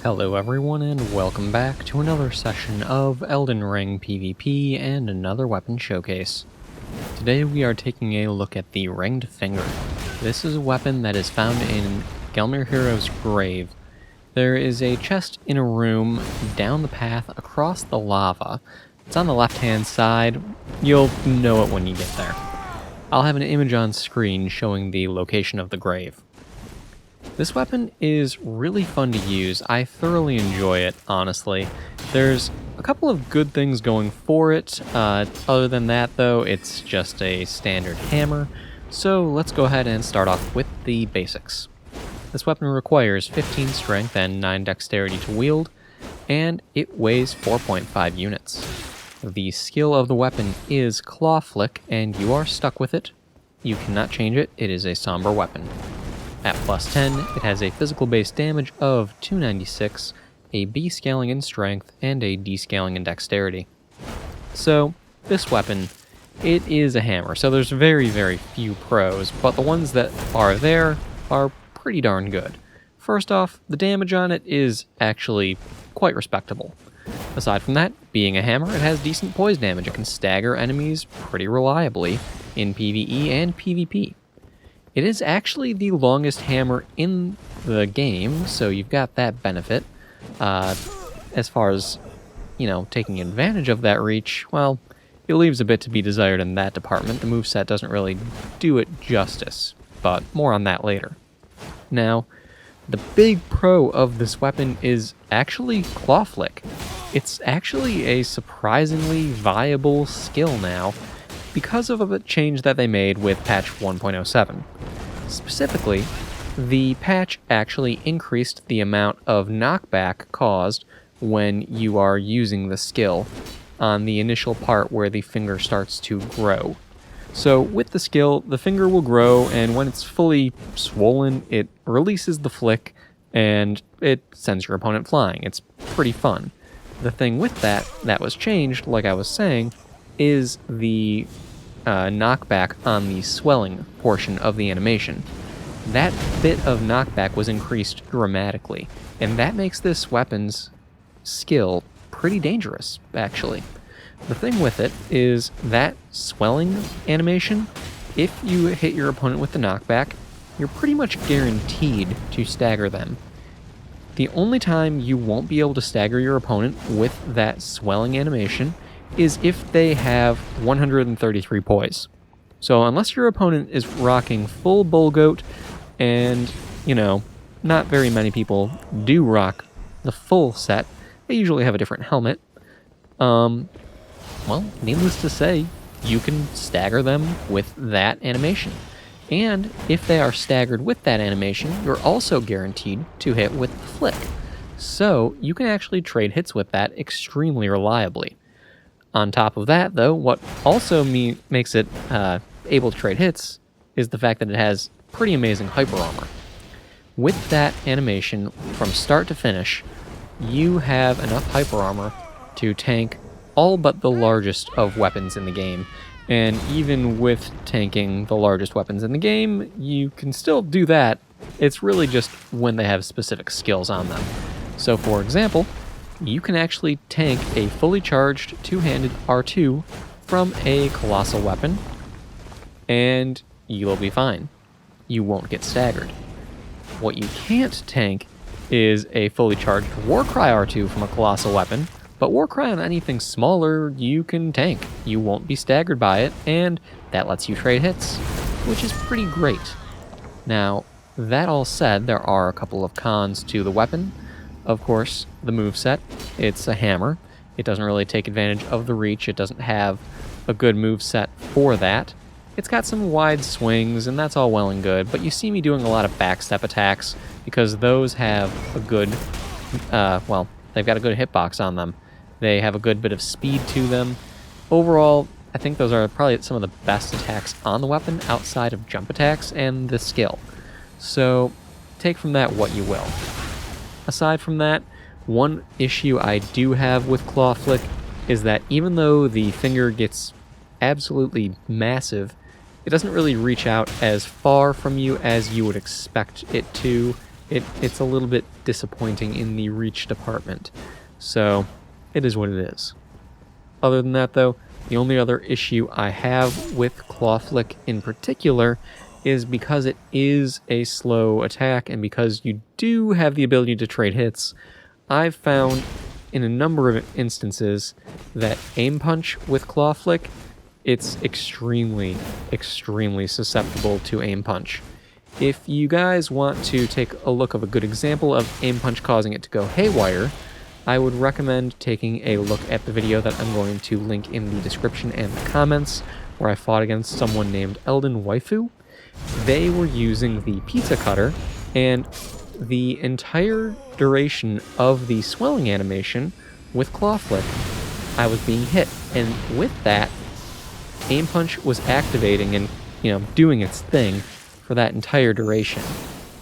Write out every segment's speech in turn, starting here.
Hello everyone and welcome back to another session of Elden Ring PvP and another weapon showcase. Today we are taking a look at the Ringed Finger. This is a weapon that is found in Gelmir Hero's grave. There is a chest in a room down the path across the lava. It's on the left hand side. You'll know it when you get there. I'll have an image on screen showing the location of the grave. This weapon is really fun to use. I thoroughly enjoy it, honestly. There's a couple of good things going for it. Other than that, though, it's just a standard hammer. So let's go ahead and start off with the basics. This weapon requires 15 strength and 9 dexterity to wield, and it weighs 4.5 units. The skill of the weapon is Claw Flick, and you are stuck with it. You cannot change it. It is a somber weapon. At plus 10, it has a physical base damage of 296, a B scaling in strength, and a D scaling in dexterity. So, this weapon, it is a hammer, so there's very, very few pros, but the ones that are there are pretty darn good. First off, the damage on it is actually quite respectable. Aside from that, being a hammer, it has decent poise damage. It can stagger enemies pretty reliably in PvE and PvP. It is actually the longest hammer in the game, so you've got that benefit. As far as, taking advantage of that reach, well, it leaves a bit to be desired in that department. The moveset doesn't really do it justice, but more on that later. Now, the big pro of this weapon is actually Claw Flick. It's actually a surprisingly viable skill now, because of a change that they made with patch 1.07. Specifically, the patch actually increased the amount of knockback caused when you are using the skill on the initial part where the finger starts to grow. So with the skill, the finger will grow, and when it's fully swollen, it releases the flick, and it sends your opponent flying. It's pretty fun. The thing with that was changed, like I was saying, is the knockback on the swelling portion of the animation. That bit of knockback was increased dramatically, and that makes this weapon's skill pretty dangerous, actually. The thing with it is that swelling animation, if you hit your opponent with the knockback, you're pretty much guaranteed to stagger them. The only time you won't be able to stagger your opponent with that swelling animation is if they have 133 poise. So unless your opponent is rocking full bull goat, and, not very many people do rock the full set, they usually have a different helmet, well, needless to say, you can stagger them with that animation. And if they are staggered with that animation, you're also guaranteed to hit with the flick. So you can actually trade hits with that extremely reliably. On top of that, though, what also makes it able to trade hits is the fact that it has pretty amazing hyper armor. With that animation, from start to finish, you have enough hyper armor to tank all but the largest of weapons in the game. And even with tanking the largest weapons in the game, you can still do that. It's really just when they have specific skills on them. So for example, you can actually tank a fully charged two-handed R2 from a colossal weapon, and you'll be fine. You won't get staggered. What you can't tank is a fully charged Warcry R2 from a colossal weapon, but Warcry on anything smaller you can tank. You won't be staggered by it, and that lets you trade hits, which is pretty great. Now, that all said, there are a couple of cons to the weapon. Of course, the moveset, it's a hammer. It doesn't really take advantage of the reach. It doesn't have a good moveset for that. It's got some wide swings, and that's all well and good, but you see me doing a lot of backstep attacks because those have a good, they've got a good hitbox on them. They have a good bit of speed to them. Overall, I think those are probably some of the best attacks on the weapon outside of jump attacks and the skill. So take from that what you will. Aside from that, one issue I do have with Claw Flick is that even though the finger gets absolutely massive, it doesn't really reach out as far from you as you would expect it to it's a little bit disappointing in the reach department. So it is what it is. Other than that, though, the only other issue I have with Claw Flick in particular is because it is a slow attack, and because you do have the ability to trade hits, I've found in a number of instances that aim punch with Claw Flick, it's extremely, extremely susceptible to aim punch. If you guys want to take a look of a good example of aim punch causing it to go haywire, I would recommend taking a look at the video that I'm going to link in the description and the comments, where I fought against someone named Elden Waifu. They were using the pizza cutter, and the entire duration of the swelling animation with Claw Flick, I was being hit. And with that, aim punch was activating and, doing its thing for that entire duration.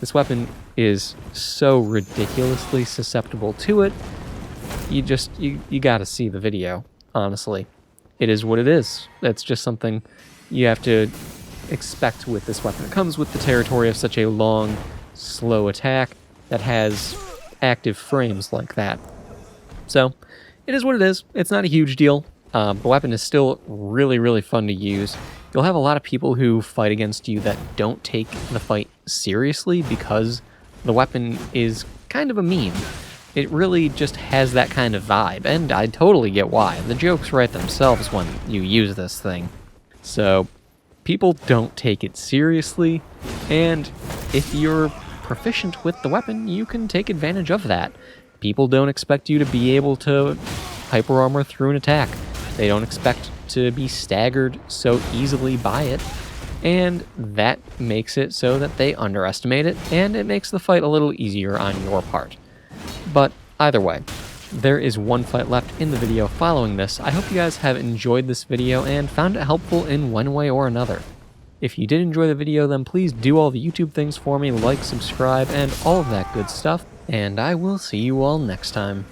This weapon is so ridiculously susceptible to it. You gotta see the video, honestly. It is what it is. That's just something you have to expect with this weapon. It comes with the territory of such a long, slow attack that has active frames like that. So, it is what it is. It's not a huge deal. The weapon is still really, really fun to use. You'll have a lot of people who fight against you that don't take the fight seriously because the weapon is kind of a meme. It really just has that kind of vibe, and I totally get why. The jokes write themselves when you use this thing. So, people don't take it seriously, and if you're proficient with the weapon, you can take advantage of that. People don't expect you to be able to hyper armor through an attack. They don't expect to be staggered so easily by it, and that makes it so that they underestimate it, and it makes the fight a little easier on your part. But either way, there is one fight left in the video following this. I hope you guys have enjoyed this video and found it helpful in one way or another. If you did enjoy the video, then please do all the YouTube things for me, like, subscribe, and all of that good stuff, and I will see you all next time.